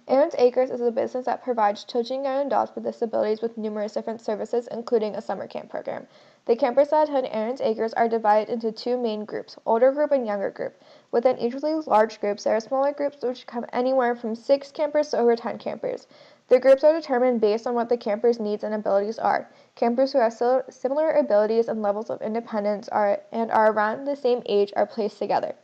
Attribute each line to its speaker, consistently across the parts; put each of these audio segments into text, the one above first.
Speaker 1: Aaron's Acres is a business that provides children and adults with disabilities with numerous different services, including a summer camp program. The campers that attend Aaron's Acres are divided into two main groups, older group and younger group. Within each of these large groups, there are smaller groups which come anywhere from 6 campers to over 10 campers. The groups are determined based on what the campers' needs and abilities are. Campers who have similar abilities and levels of independence are around the same age are placed together.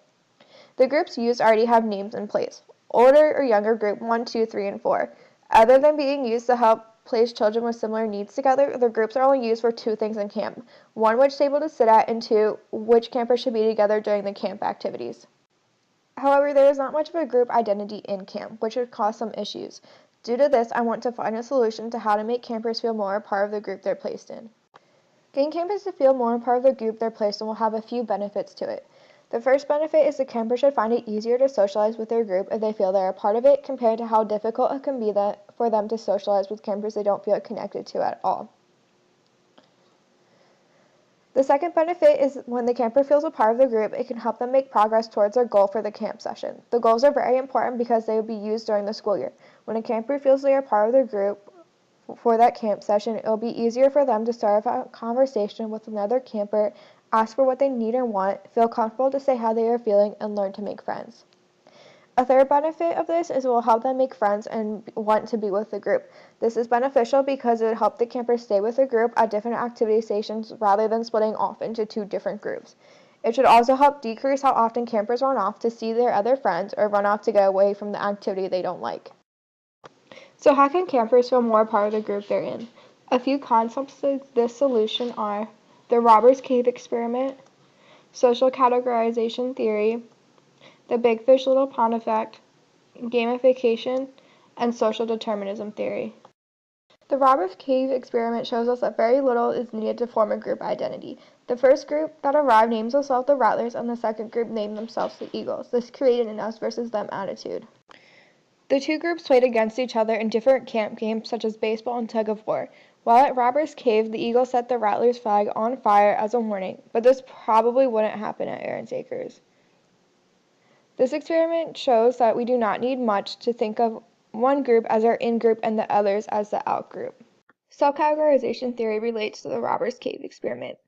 Speaker 1: The groups used already have names in place. Older or younger group 1, 2, 3, and 4. Other than being used to help place children with similar needs together, the groups are only used for 2 things in camp. 1, which table to sit at, and 2, which campers should be together during the camp activities. However, there is not much of a group identity in camp, which would cause some issues. Due to this, I want to find a solution to how to make campers feel more a part of the group they're placed in. Getting campers to feel more a part of the group they're placed in will have a few benefits to it. The first benefit is the campers should find it easier to socialize with their group if they feel they're a part of it, compared to how difficult it can be for them to socialize with campers they don't feel connected to at all. The second benefit is when the camper feels a part of the group, it can help them make progress towards their goal for the camp session. The goals are very important because they will be used during the school year. When a camper feels they are part of the group for that camp session, it will be easier for them to start a conversation with another camper, ask for what they need or want, feel comfortable to say how they are feeling, and learn to make friends. A third benefit of this is it will help them make friends and want to be with the group. This is beneficial because it will help the campers stay with the group at different activity stations rather than splitting off into 2 different groups. It should also help decrease how often campers run off to see their other friends or run off to get away from the activity they don't like. So how can campers feel more part of the group they're in? A few concepts of this solution are the Robbers Cave experiment, social categorization theory, the Big Fish Little Pond effect, gamification, and social determinism theory. The Robbers Cave experiment shows us that very little is needed to form a group identity. The first group that arrived names themselves the Rattlers, and the second group named themselves the Eagles. This created an us versus them attitude. The 2 groups played against each other in different camp games such as baseball and tug of war. While at Robbers Cave, the Eagles set the Rattlers flag on fire as a warning, but this probably wouldn't happen at Aaron's Acres. This experiment shows that we do not need much to think of one group as our in-group and the others as the out-group. Self-categorization theory relates to the Robbers Cave experiment.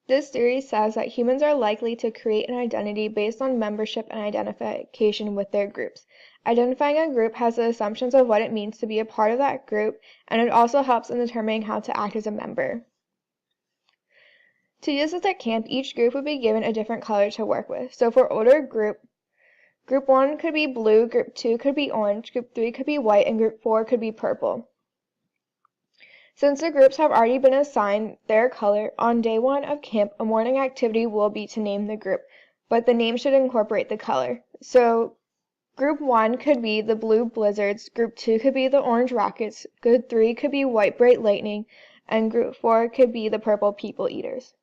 Speaker 1: This theory says that humans are likely to create an identity based on membership and identification with their groups. Identifying a group has the assumptions of what it means to be a part of that group, and it also helps in determining how to act as a member. To use this at camp, each group would be given a different color to work with. So for older Group 1 could be blue, Group 2 could be orange, Group 3 could be white, and Group 4 could be purple. Since the groups have already been assigned their color, on day 1 of camp, a morning activity will be to name the group, but the name should incorporate the color. So Group 1 could be the Blue Blizzards, Group 2 could be the Orange Rockets, Group 3 could be White Bright Lightning, and Group 4 could be the Purple People Eaters.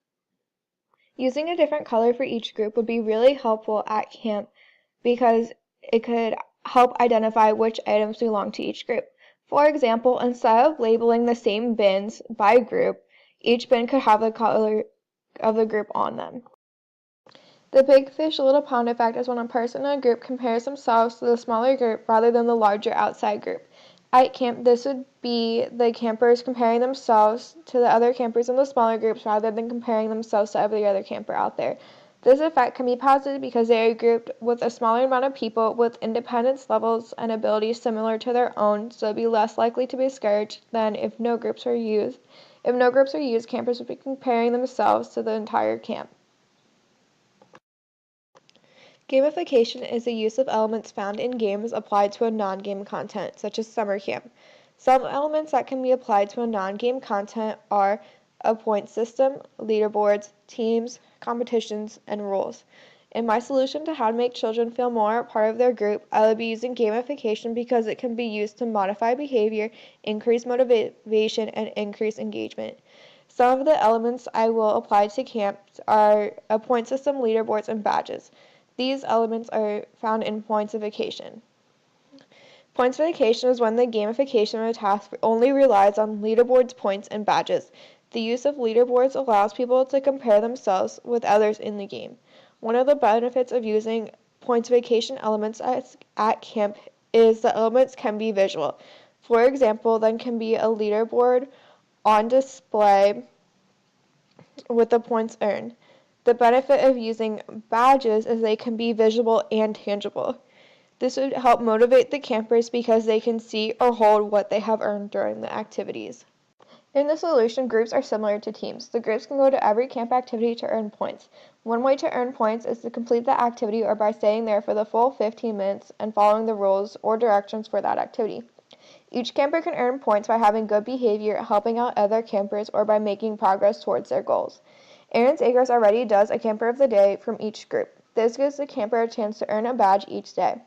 Speaker 1: Using a different color for each group would be really helpful at camp because it could help identify which items belong to each group. For example, instead of labeling the same bins by group, each bin could have the color of the group on them. The Big Fish Little Pond effect is when a person in a group compares themselves to the smaller group rather than the larger outside group. At camp, this would be the campers comparing themselves to the other campers in the smaller groups rather than comparing themselves to every other camper out there. This effect can be positive because they are grouped with a smaller amount of people with independence levels and abilities similar to their own, so they'll be less likely to be discouraged than if no groups are used. If no groups are used, campers would be comparing themselves to the entire camp. Gamification is the use of elements found in games applied to a non-game content, such as summer camp. Some elements that can be applied to a non-game content are a point system, leaderboards, teams, competitions, and rules. In my solution to how to make children feel more a part of their group, I will be using gamification because it can be used to modify behavior, increase motivation, and increase engagement. Some of the elements I will apply to camps are a point system, leaderboards, and badges. These elements are found in pointsification. Pointsification is when the gamification of a task only relies on leaderboards, points, and badges. The use of leaderboards allows people to compare themselves with others in the game. One of the benefits of using pointsification elements at camp is the elements can be visual. For example, then can be a leaderboard on display with the points earned. The benefit of using badges is they can be visual and tangible. This would help motivate the campers because they can see or hold what they have earned during the activities. In the solution, groups are similar to teams. The groups can go to every camp activity to earn points. One way to earn points is to complete the activity or by staying there for the full 15 minutes and following the rules or directions for that activity. Each camper can earn points by having good behavior, helping out other campers, or by making progress towards their goals. Aaron's Acres already does a camper of the day from each group. This gives the camper a chance to earn a badge each day.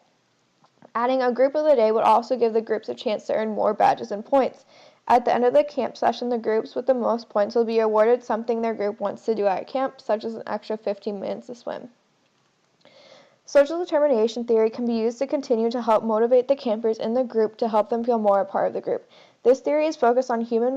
Speaker 1: Adding a group of the day would also give the groups a chance to earn more badges and points. At the end of the camp session, the groups with the most points will be awarded something their group wants to do at camp, such as an extra 15 minutes to swim. Social determination theory can be used to continue to help motivate the campers in the group to help them feel more a part of the group. This theory is focused on human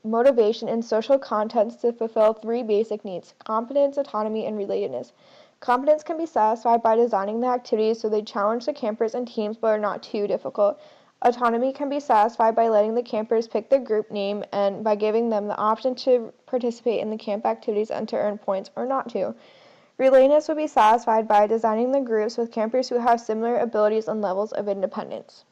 Speaker 1: motivation and social contents to fulfill three basic needs: competence, autonomy, and relatedness. Competence can be satisfied by designing the activities so they challenge the campers and teams but are not too difficult. Autonomy can be satisfied by letting the campers pick the group name and by giving them the option to participate in the camp activities and to earn points or not to. Relatedness would be satisfied by designing the groups with campers who have similar abilities and levels of independence.